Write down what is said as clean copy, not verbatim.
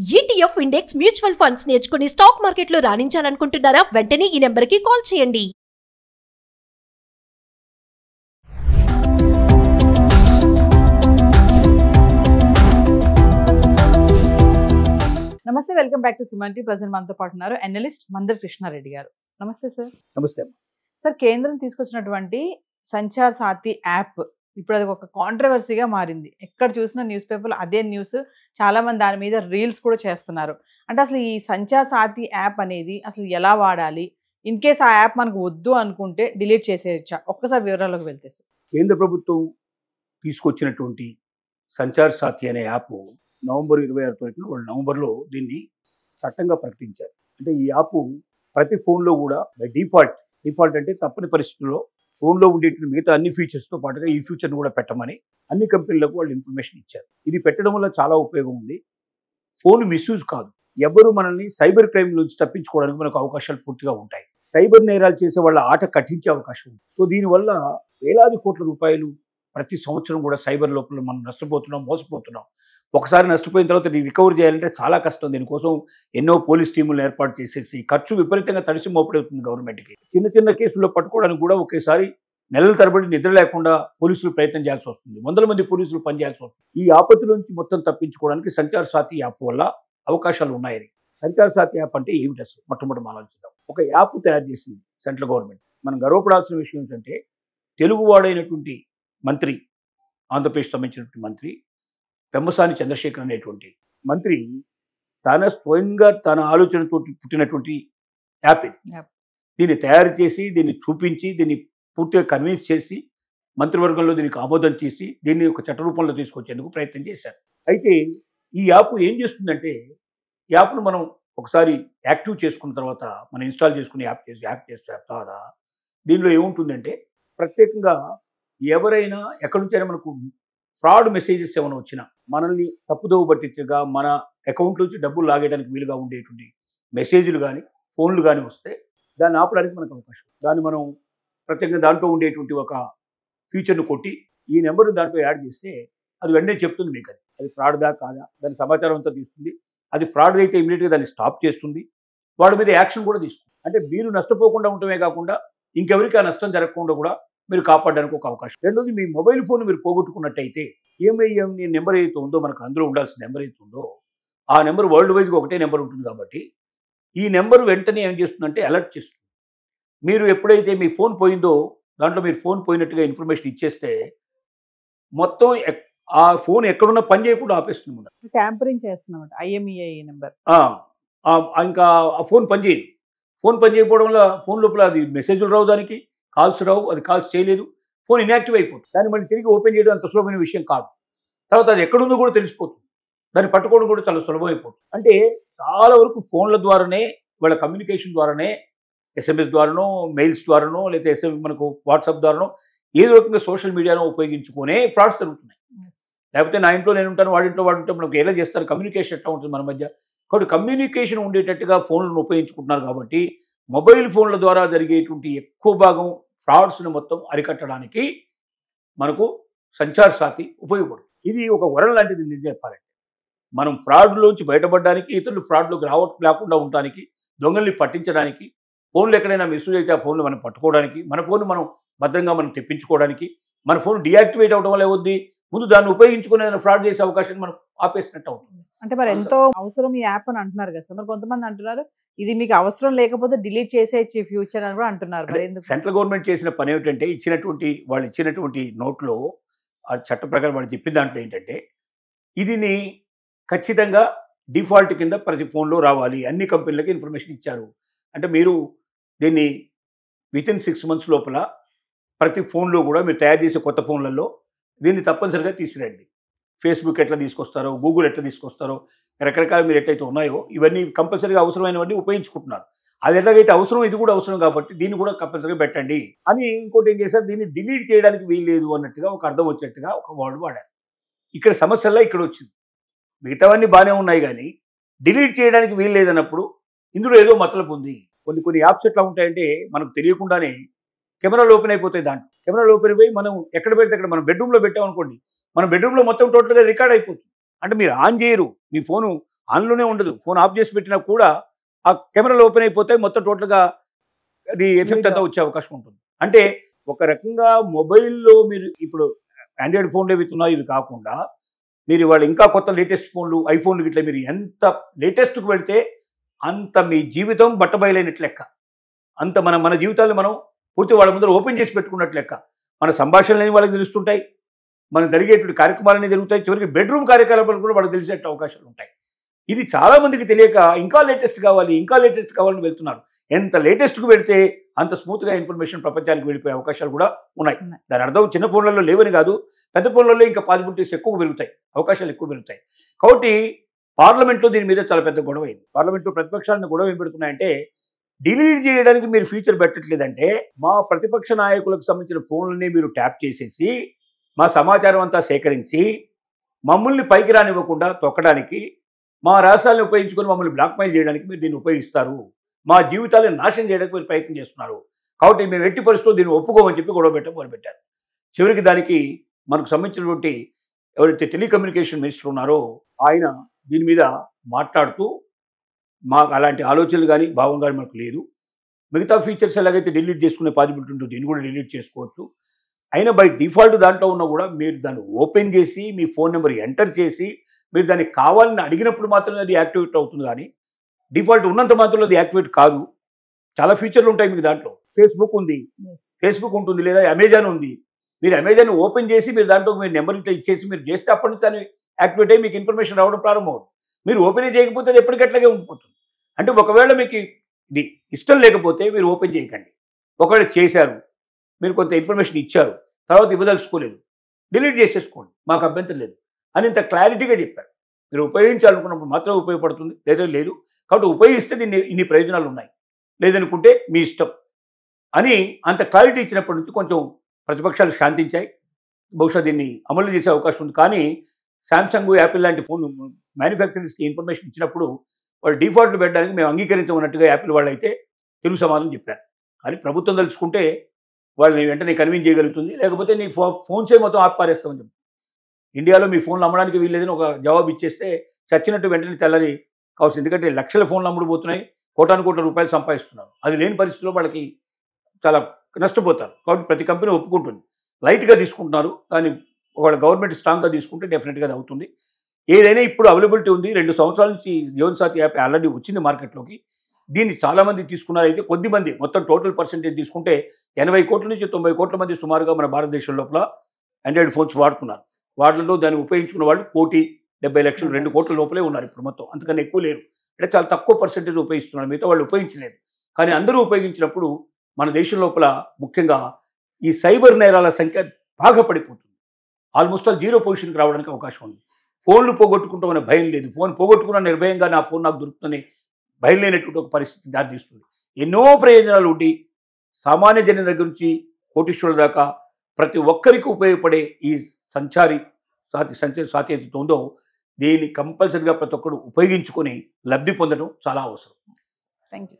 ETF index mutual funds నేర్చుకుని stock మార్కెట్లో రాణించాలనుకుంటున్నారా? వెంటనే ఈ నెంబర్కి కాల్ చేయండి. నమస్తే, welcome back to Suman TV. Present మనతో పాటు ఉన్నారు అనలిస్ట్ మందర్ కృష్ణారెడ్డి గారు. నమస్తే సార్. నమస్తే. సార్, కేంద్రం తీసుకొచ్చినటువంటి సంచార్ సాథి యాప్ ఇప్పుడు అది ఒక కాంట్రవర్సీగా మారింది. ఎక్కడ చూసినా న్యూస్ పేపర్లో అదే న్యూస్, చాలా మంది దాని మీద రీల్స్ కూడా చేస్తున్నారు. అంటే అసలు ఈ సంచార్ సాథి యాప్ అనేది అసలు ఎలా వాడాలి? ఇన్ కేస్ ఆ యాప్ మనకు వద్దు అనుకుంటే డిలీట్ చేసేయచ్చా? ఒక్కసారి వివరాల్లోకి వెళ్తే సార్. కేంద్ర ప్రభుత్వం తీసుకొచ్చినటువంటి సంచార్ సాథి అనే యాప్ నవంబర్ 26 తారీఖున వాళ్ళు నవంబర్లో దీన్ని చట్టంగా ప్రకటించారు. అంటే ఈ యాప్ ప్రతి ఫోన్లో కూడా బై డిఫాల్ట్ అంటే తప్పని పరిస్థితుల్లో ఫోన్లో ఉండేటువంటి మిగతా అన్ని ఫీచర్స్తో పాటుగా ఈ ఫీచర్ని కూడా పెట్టమని అన్ని కంపెనీలకు వాళ్ళు ఇన్ఫర్మేషన్ ఇచ్చారు. ఇది పెట్టడం వల్ల చాలా ఉపయోగం ఉంది. ఫోన్ మిస్యూజ్ కాదు. ఎవరు మనల్ని సైబర్ క్రైమ్ నుంచి తప్పించుకోవడానికి మనకు అవకాశాలు పూర్తిగా ఉంటాయి. సైబర్ నేరాలు చేసే వాళ్ళ ఆట కట్టించే అవకాశం ఉంది. సో దీనివల్ల వేలాది కోట్ల రూపాయలు ప్రతి సంవత్సరం కూడా సైబర్ లోపల మనం నష్టపోతున్నాం, మోసపోతున్నాం. ఒకసారి నష్టపోయిన తర్వాత రికవర్ చేయాలంటే చాలా కష్టం. దీనికోసం ఎన్నో పోలీస్ టీములను ఏర్పాటు చేసేసి ఖర్చు విపరీతంగా తడిసి మోపడవుతుంది గవర్నమెంట్కి. చిన్న చిన్న కేసుల్లో పట్టుకోవడానికి కూడా ఒకేసారి నెలల తరబడి నిద్ర లేకుండా పోలీసులు ప్రయత్నం చేయాల్సి వస్తుంది. వందల మంది పోలీసులు పనిచేయాల్సి వస్తుంది. ఈ ఆపత్తి నుంచి మొత్తం తప్పించుకోవడానికి సంచార్ సాథి యాప్ వల్ల అవకాశాలు ఉన్నాయని. సంచార్ సాథి యాప్ అంటే ఏమిటి అసలు? మొట్టమొదటి ఆలోచిద్దాం. ఒక యాప్ తయారు చేసింది సెంట్రల్ గవర్నమెంట్. మనం గర్వపడాల్సిన విషయం ఏంటంటే తెలుగువాడైనటువంటి మంత్రి, ఆంధ్రప్రదేశ్ సంబంధించినటువంటి మంత్రి పెమ్మసాని చంద్రశేఖర్ అనేటువంటి మంత్రి స్వయంగా తన ఆలోచనతో పుట్టినటువంటి యాప్ ఇది. దీన్ని తయారు చేసి, దీన్ని చూపించి, దీన్ని పూర్తిగా కన్విన్స్ చేసి మంత్రివర్గంలో దీనికి ఆమోదం చేసి దీన్ని ఒక చట్ట రూపంలో తీసుకొచ్చేందుకు ప్రయత్నం చేశారు. అయితే ఈ యాప్ ఏం చేస్తుందంటే, యాప్ను మనం ఒకసారి యాక్టివ్ చేసుకున్న తర్వాత, మనం ఇన్స్టాల్ చేసుకుని యాప్ చేసిన తర్వాత దీనిలో ఏముంటుందంటే, ప్రత్యేకంగా ఎవరైనా ఎక్కడి నుంచైనా మనకు ఫ్రాడ్ మెసేజెస్ ఏమైనా వచ్చినా, మనల్ని తప్పుదోవ పట్టించగా మన అకౌంట్ నుంచి డబ్బులు లాగేయడానికి వీలుగా ఉండేటువంటి మెసేజ్లు కానీ, ఫోన్లు కానీ వస్తే దాన్ని ఆపడానికి మనకు అవకాశం. దాన్ని మనం ప్రత్యేకంగా దాంట్లో ఉండేటువంటి ఒక ఫీచర్ను కొట్టి ఈ నెంబర్ని దాంట్లో యాడ్ చేస్తే అది వెంటనే చెప్తుంది మీకు అది ఫ్రాడ్దా కాదా, దాని సమాచారం అంతా తీసుకుంది. అది ఫ్రాడ్ అయితే ఇమీడియట్గా దాన్ని స్టాప్ చేస్తుంది. వాడి మీద యాక్షన్ కూడా తీసుకుంది. అంటే మీరు నష్టపోకుండా ఉండటమే కాకుండా ఇంకెవరికి ఆ నష్టం జరగకుండా కూడా మీరు కాపాడడానికి ఒక అవకాశం. రెండోది, మీ మొబైల్ ఫోన్ మీరు పోగొట్టుకున్నట్టయితే ఏమయ్యే నెంబర్ ఏదైతే ఉందో, మనకు అందులో ఉండాల్సిన నెంబర్ ఏదైతే ఉందో ఆ నెంబర్ వరల్డ్ వైజ్గా ఒకటే నెంబర్ ఉంటుంది కాబట్టి ఈ నెంబర్ వెంటనే ఏం చేస్తుందంటే అలర్ట్ చేస్తుంది. మీరు ఎప్పుడైతే మీ ఫోన్ పోయిందో దాంట్లో మీరు ఫోన్ పోయినట్టుగా ఇన్ఫర్మేషన్ ఇచ్చేస్తే మొత్తం ఆ ఫోన్ ఎక్కడున్నా పని చేయకుండా ఆపేస్తుంది. ట్యాంపరింగ్ చేస్తున్నాం IMEI నెంబర్. ఇంకా ఆ ఫోన్ పనిచేయదు. ఫోన్ పనిచేయకపోవడం వల్ల ఫోన్ లోపల అది మెసేజ్లు రావు, దానికి కాల్స్ రావు, అది కాల్స్ చేయలేదు, ఫోన్ ఇన్యాక్టివ్ అయిపోతుంది. దాన్ని మళ్ళీ తిరిగి ఓపెన్ చేయడం అంత సులభమైన విషయం కాదు. తర్వాత అది ఎక్కడుందో కూడా తెలిసిపోతుంది. దాన్ని పట్టుకోవడం కూడా చాలా సులభం అయిపోతుంది. అంటే చాలా వరకు ఫోన్ల ద్వారానే, వాళ్ళ కమ్యూనికేషన్ ద్వారానే, SMS ద్వారానో, మెయిల్స్ ద్వారానో, లేదా మనకు వాట్సాప్ ద్వారానో ఏదో రకంగా సోషల్ మీడియాను ఉపయోగించుకునే ఫ్రాడ్స్ జరుగుతున్నాయి. లేకపోతే నా ఇంట్లో నేను ఉంటాను, వాడింట్లో వాడు ఉంటే మనకు ఎలా చేస్తారు, కమ్యూనికేషన్ ఎట్లా ఉంటుంది మన మధ్య. కాబట్టి కమ్యూనికేషన్ ఉండేటట్టుగా ఫోన్లను ఉపయోగించుకుంటున్నారు. కాబట్టి మొబైల్ ఫోన్ల ద్వారా జరిగేటువంటి ఎక్కువ భాగం ఫ్రాడ్స్ని మొత్తం అరికట్టడానికి మనకు సంచార్ సాథి ఉపయోగపడుతుంది. ఇది ఒక వరం లాంటిది. నిజం చెప్పాలంటే మనం ఫ్రాడ్లోంచి బయటపడడానికి, ఇతరులు ఫ్రాడ్లోకి లేకుండా ఉండడానికి, దొంగల్ని పట్టించడానికి, ఫోన్లు ఎక్కడైనా మిస్యూజ్ అయితే ఆ ఫోన్లు మనం పట్టుకోవడానికి, మన ఫోన్ మనం భద్రంగా మనం తెప్పించుకోవడానికి, మన ఫోన్ డియాక్టివేట్ అవడం వల్ల ఏమవుద్ది, ముందు దాన్ని ఉపయోగించుకునే ఫ్రాడ్ చేసే అవకాశం మనం ఆపేసినట్టు అవుతుంది. అంటే మరి ఎంతో అవసరం ఈ యాప్ అని అంటున్నారు కదా సార్. మరి కొంతమంది అంటున్నారు ఇది మీకు అవసరం లేకపోతే డిలీట్ చేసేయచ్చు ఫ్యూచర్ అని కూడా అంటున్నారు. మరి ఎందుకు? సెంట్రల్ గవర్నమెంట్ చేసిన పని ఏమిటంటే, వాళ్ళు ఇచ్చినటువంటి నోట్లో ఆ చట్ట ప్రకారం వాళ్ళు చెప్పిన దాంట్లో ఏంటంటే, ఇదిని ఖచ్చితంగా డిఫాల్ట్ కింద ప్రతి ఫోన్లో రావాలి, అన్ని కంపెనీలకి ఇన్ఫర్మేషన్ ఇచ్చారు. అంటే మీరు దీన్ని వితిన్ 6 months లోపల ప్రతి ఫోన్లో కూడా మీరు తయారు చేసే కొత్త ఫోన్లలో దీన్ని తప్పనిసరిగా తీసుకురండి. ఫేస్బుక్ ఎట్లా తీసుకొస్తారో, గూగుల్ ఎట్లా తీసుకొస్తారో, రకరకాల మీరు ఎట్లయితే ఉన్నాయో ఇవన్నీ కంపల్సరీగా అవసరమైనవన్నీ ఉపయోగించుకుంటున్నారు. అది ఎలాగైతే అవసరం, ఇది కూడా అవసరం కాబట్టి దీన్ని కూడా కంపల్సరీగా పెట్టండి అని. ఇంకోటి ఏం చేశారు, దీన్ని డిలీట్ చేయడానికి వీల్లేదు అన్నట్టుగా ఒక అర్థం వచ్చేట్టుగా ఒక వర్డ్ వాడారు. ఇక్కడ సమస్యల్లో ఇక్కడ వచ్చింది. మిగతావన్నీ బాగానే ఉన్నాయి కానీ డిలీట్ చేయడానికి వీల్లేదన్నప్పుడు ఇందులో ఏదో మతలబు ఉంది. కొన్ని యాప్స్ ఎట్లా ఉంటాయంటే మనకు తెలియకుండానే కెమెరాలు ఓపెన్ అయిపోతాయి. దాంట్లో కెమెరాలు ఓపెన్ అయిపోయి మనం ఎక్కడ పెడితే అక్కడ, మనం బెడ్రూమ్లో పెట్టామనుకోండి, మన బెడ్రూమ్లో మొత్తం టోటల్గా రికార్డ్ అయిపోతుంది. అంటే మీరు ఆన్ చేయరు, మీ ఫోను ఆన్లోనే ఉండదు. ఫోన్ ఆఫ్ చేసి పెట్టినా కూడా ఆ కెమెరాలు ఓపెన్ అయిపోతాయి, మొత్తం టోటల్గా అది ఎఫెక్ట్ అంతా వచ్చే అవకాశం ఉంటుంది. అంటే ఒక రకంగా మొబైల్లో మీరు ఇప్పుడు ఆండ్రాయిడ్ ఫోన్లు ఏవి ఉన్నాయి ఇవి కాకుండా మీరు ఇవాళ ఇంకా కొత్త లేటెస్ట్ ఫోన్లు ఐఫోన్లు ఇట్లా మీరు ఎంత లేటెస్ట్కి వెళ్తే అంత మీ జీవితం బట్టబయలైనట్లు లెక్క. అంత మన జీవితాన్ని మనం పూర్తి వాళ్ళ ముందర ఓపెన్ చేసి పెట్టుకున్నట్లు లెక్క. మన సంభాషణలు వాళ్ళకి తెలుస్తుంటాయి, మనం జరిగేటువంటి కార్యక్రమాలన్నీ జరుగుతాయి, చివరికి బెడ్రూమ్ కార్యకలాపాలు కూడా వాళ్ళకి తెలిసే అవకాశాలు ఉంటాయి. ఇది చాలా మందికి తెలియక ఇంకా లేటెస్ట్ కావాలని వెళ్తున్నారు. ఎంత లేటెస్ట్కు వెళితే అంత స్మూత్గా ఇన్ఫర్మేషన్ ప్రపంచానికి వెళ్ళిపోయే అవకాశాలు కూడా ఉన్నాయి. దాని అర్థం చిన్న ఫోన్లలో లేవని కాదు, పెద్ద ఫోన్లలో ఇంకా పాసిబిలిటీస్ ఎక్కువ పెరుగుతాయి, అవకాశాలు ఎక్కువ పెరుగుతాయి. కాబట్టి పార్లమెంట్లో దీని మీద చాలా పెద్ద గొడవ అయింది. పార్లమెంట్లో ప్రతిపక్షాలను గొడవ ఏం పెడుతున్నాయంటే డిలీట్ చేయడానికి మీరు ఫీచర్ పెట్టట్లేదంటే మా ప్రతిపక్ష నాయకులకు సంబంధించిన ఫోన్లని మీరు ట్యాప్ చేసేసి మా సమాచారం అంతా సేకరించి మమ్మల్ని పైకి రానివ్వకుండా తొక్కడానికి, మా రాష్ట్రాలను ఉపయోగించుకొని మమ్మల్ని బ్లాక్మెయిల్ చేయడానికి మీరు దీన్ని ఉపయోగిస్తారు, మా జీవితాలను నాశనం చేయడానికి మీరు ప్రయత్నం చేస్తున్నారు, కాబట్టి మేము ఎట్టి పరిస్థితుల్లో దీన్ని ఒప్పుకోమని చెప్పి గొడవ మొదలుపెట్టారు. చివరికి దానికి మనకు సంబంధించినటువంటి ఎవరైతే టెలికమ్యూనికేషన్ మినిస్టర్ ఉన్నారో ఆయన దీని మీద మాట్లాడుతూ మాకు అలాంటి ఆలోచనలు కానీ భావం కానీ మనకు లేదు, మిగతా ఫీచర్స్ ఎలాగైతే డిలీట్ చేసుకునే పాసిబిలిటీ ఉంటుందో దీన్ని కూడా డిలీట్ చేసుకోవచ్చు, అయినా బై డిఫాల్ట్ దాంట్లో ఉన్నా కూడా మీరు దాన్ని ఓపెన్ చేసి మీ ఫోన్ నెంబర్ ఎంటర్ చేసి మీరు దానికి కావాలని అడిగినప్పుడు మాత్రమే అది యాక్టివేట్ అవుతుంది, కానీ డిఫాల్ట్ ఉన్నంత మాత్రంలో అది యాక్టివేట్ కాదు. చాలా ఫీచర్లు ఉంటాయి మీకు దాంట్లో. ఫేస్బుక్ ఉంది, ఫేస్బుక్ ఉంటుంది, లేదా అమెజాన్ ఉంది. మీరు అమెజాన్ ఓపెన్ చేసి మీరు దాంట్లో మీరు నెంబర్ ఇట్లా ఇచ్చేసి మీరు చేస్తే అప్పటి నుంచి దాన్ని యాక్టివేట్ అయ్యి మీకు ఇన్ఫర్మేషన్ రావడం ప్రారంభమవుతుంది. మీరు ఓపెన్ చేయకపోతే అది ఎప్పటికట్లాగే ఉండిపోతుంది. అంటే ఒకవేళ మీకు ఇది ఇష్టం లేకపోతే మీరు ఓపెన్ చేయకండి. ఒకవేళ చేశారు, మీరు కొంత ఇన్ఫర్మేషన్ ఇచ్చారు, తర్వాత ఇవ్వదలుచుకోలేదు, డిలీట్ చేసేసుకోండి, మాకు అభ్యంతరం లేదు అని ఇంత క్లారిటీగా చెప్పారు. మీరు ఉపయోగించాలనుకున్నప్పుడు మాత్రమే ఉపయోగపడుతుంది, లేదా లేదు. కాబట్టి ఉపయోగిస్తే దీన్ని ఇన్ని ప్రయోజనాలు ఉన్నాయి, లేదనుకుంటే మీ ఇష్టం అని అంత క్లారిటీ ఇచ్చినప్పటి నుంచి కొంచెం ప్రతిపక్షాలు శాంతించాయి. బహుశా దీన్ని అమలు చేసే అవకాశం ఉంది. కానీ శాంసంగ్, యాపిల్ లాంటి ఫోన్ మ్యానుఫ్యాక్చరర్స్కి ఇన్ఫర్మేషన్ ఇచ్చినప్పుడు వాళ్ళు డిఫాల్ట్లు పెట్టడానికి మేము అంగీకరించమన్నట్టుగా యాపిల్ వాళ్ళు అయితే తెలుగు సమాధానం చెప్పారు. కానీ ప్రభుత్వం తలుచుకుంటే వాళ్ళని వెంటనే కన్విన్స్ చేయగలుగుతుంది, లేకపోతే నీ ఫోన్సే మొత్తం ఆపారేస్తామని చెప్పి ఇండియాలో మీ ఫోన్లు అమ్మడానికి వీల్లేదని ఒక జవాబు ఇచ్చేస్తే చచ్చినట్టు వెంటనే తెల్లని కావచ్చు. ఎందుకంటే లక్షల ఫోన్లు అమ్ముడుపోతున్నాయి, కోటాను రూపాయలు సంపాదిస్తున్నారు. అది లేని పరిస్థితిలో వాళ్ళకి చాలా నష్టపోతారు. కాబట్టి ప్రతి కంపెనీ ఒప్పుకుంటుంది, లైట్గా తీసుకుంటున్నారు. కానీ ఒకవేళ గవర్నమెంట్ స్ట్రాంగ్గా తీసుకుంటే డెఫినెట్గా అది అవుతుంది. ఏదైనా ఇప్పుడు అవైలబిలిటీ ఉంది. 2 సంవత్సరాల నుంచి జీవన్సాథి యాప్ ఆల్రెడీ వచ్చింది మార్కెట్లోకి. దీన్ని చాలామంది తీసుకున్నారు. అయితే కొద్దిమంది, మొత్తం టోటల్ పర్సెంటేజ్ తీసుకుంటే 80 కోట్ల నుంచి 90 కోట్ల మంది సుమారుగా మన భారతదేశం లోపల ఆండ్రాయిడ్ ఫోన్స్ వాడుతున్నారు. వాటిలో దాన్ని ఉపయోగించుకున్న వాళ్ళు 1,70,00,000 2 కోట్ల లోపలే ఉన్నారు ఇప్పుడు మొత్తం, అంతకన్నా ఎక్కువ లేరు. అంటే చాలా తక్కువ పర్సెంటేజ్ ఉపయోగిస్తున్నారు, మిగతా వాళ్ళు ఉపయోగించలేదు. కానీ అందరూ ఉపయోగించినప్పుడు మన దేశం లోపల ముఖ్యంగా ఈ సైబర్ నేరాల సంఖ్య బాగా పడిపోతుంది. ఆల్మోస్ట్ ఆల్ 0 పొజిషన్కి రావడానికి అవకాశం ఉంది. ఫోన్లు పోగొట్టుకుంటామనే భయం లేదు, ఫోన్ పోగొట్టుకున్న నిర్భయంగా నా ఫోన్ నాకు దొరుకుతుందని భయం లేనటువంటి ఒక పరిస్థితి దారితీస్తుంది. ఎన్నో ప్రయోజనాలు ఉండి సామాన్య జనం దగ్గర నుంచి కోటీశ్వరుల దాకా ప్రతి ఒక్కరికి ఉపయోగపడే ఈ సంచార సాథి ఏదైతే ఉందో దీన్ని కంపల్సరీగా ప్రతి ఒక్కరు ఉపయోగించుకొని లబ్ధి పొందడం చాలా అవసరం. Thank you.